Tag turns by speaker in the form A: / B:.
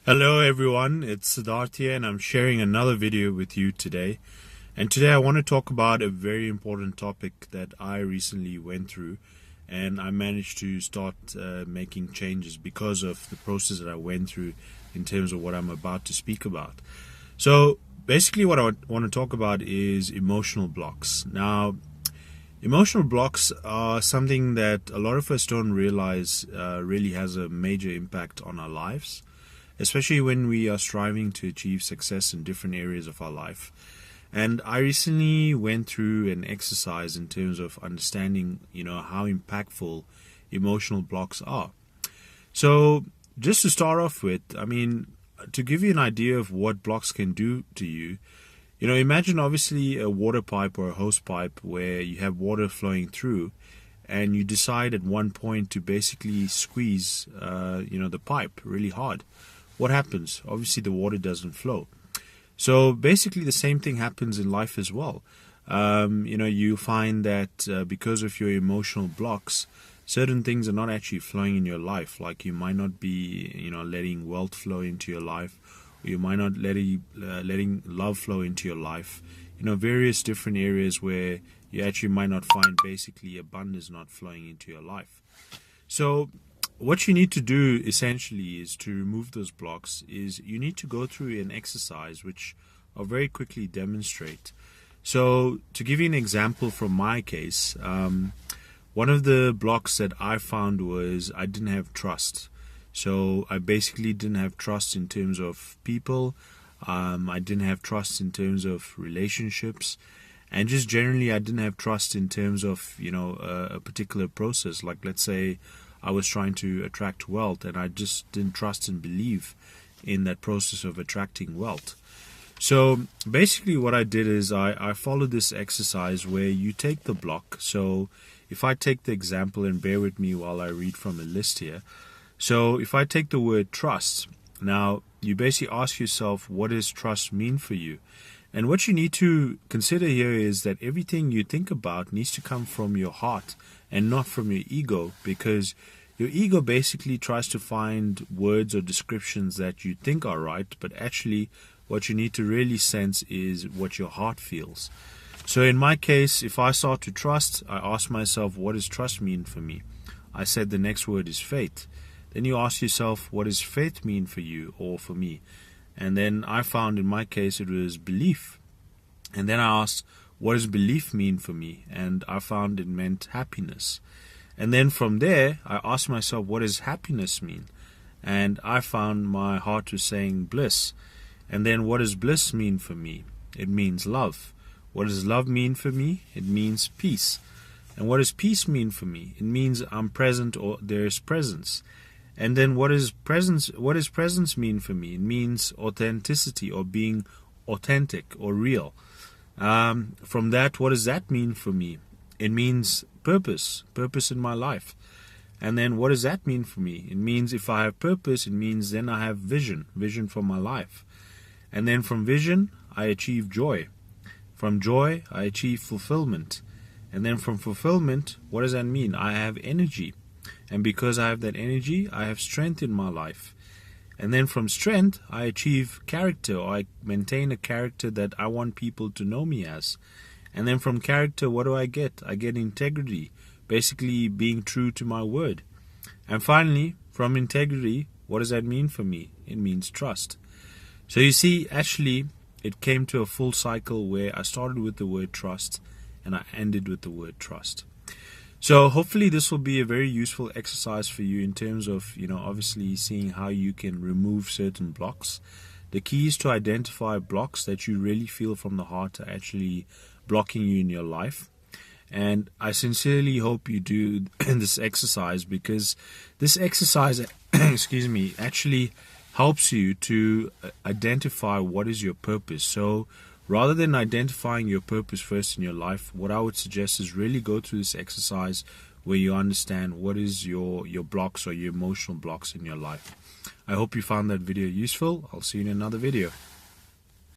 A: Hello everyone, it's Siddharth here and I'm sharing another video with you today. And today I want to talk about a very important topic that I recently went through, and I managed to start making changes because of the process that I went through in terms of what I'm about to speak about. So basically what I want to talk about is emotional blocks. Now, emotional blocks are something that a lot of us don't realize really has a major impact on our lives, especially when we are striving to achieve success in different areas of our life. And I recently went through an exercise in terms of understanding, how impactful emotional blocks are. So just to start off with, to give you an idea of what blocks can do to you, imagine obviously a water pipe or a hose pipe where you have water flowing through, and you decide at one point to basically squeeze, the pipe really hard. What happens? Obviously, the water doesn't flow. So basically, the same thing happens in life as well. You find that because of your emotional blocks, certain things are not actually flowing in your life. Like you might not be, letting wealth flow into your life, or you might not letting love flow into your life. Various different areas where you actually might not find basically abundance not flowing into your life. So what you need to do essentially is to remove those blocks is you need to go through an exercise which I'll very quickly demonstrate. So to give you an example from my case, one of the blocks that I found was I didn't have trust. So I basically didn't have trust in terms of people. I didn't have trust in terms of relationships. And just generally I didn't have trust in terms of, a particular process. Like let's say I was trying to attract wealth, and I just didn't trust and believe in that process of attracting wealth. So basically what I did is I followed this exercise where you take the block. So if I take the example, and bear with me while I read from a list here. So if I take the word trust, now you basically ask yourself, what does trust mean for you? And what you need to consider here is that everything you think about needs to come from your heart and not from your ego, because your ego basically tries to find words or descriptions that you think are right, but actually what you need to really sense is what your heart feels. So in my case, if I start to trust, I ask myself, what does trust mean for me? I said the next word is faith. Then you ask yourself, what does faith mean for you or for me? And then I found in my case it was belief. And then I asked, what does belief mean for me? And I found it meant happiness. And then from there, I asked myself, what does happiness mean? And I found my heart was saying bliss. And then what does bliss mean for me? It means love. What does love mean for me? It means peace. And what does peace mean for me? It means I'm present, or there is presence. And then what does presence mean for me? It means authenticity, or being authentic or real. From that, what does that mean for me? It means purpose in my life. And then what does that mean for me? It means if I have purpose, it means then I have vision for my life. And then from vision, I achieve joy. From joy, I achieve fulfillment. And then from fulfillment, what does that mean? I have energy. And because I have that energy, I have strength in my life. And then from strength, I achieve character, or I maintain a character that I want people to know me as. And then from character, what do I get? I get integrity, basically being true to my word. And finally, from integrity, what does that mean for me? It means trust. So you see, actually, it came to a full cycle where I started with the word trust and I ended with the word trust. So hopefully this will be a very useful exercise for you in terms of, obviously seeing how you can remove certain blocks. The key is to identify blocks that you really feel from the heart are actually blocking you in your life. And I sincerely hope you do this exercise, because this exercise, actually helps you to identify what is your purpose. So rather than identifying your purpose first in your life, what I would suggest is really go through this exercise where you understand what is your blocks or your emotional blocks in your life. I hope you found that video useful. I'll see you in another video.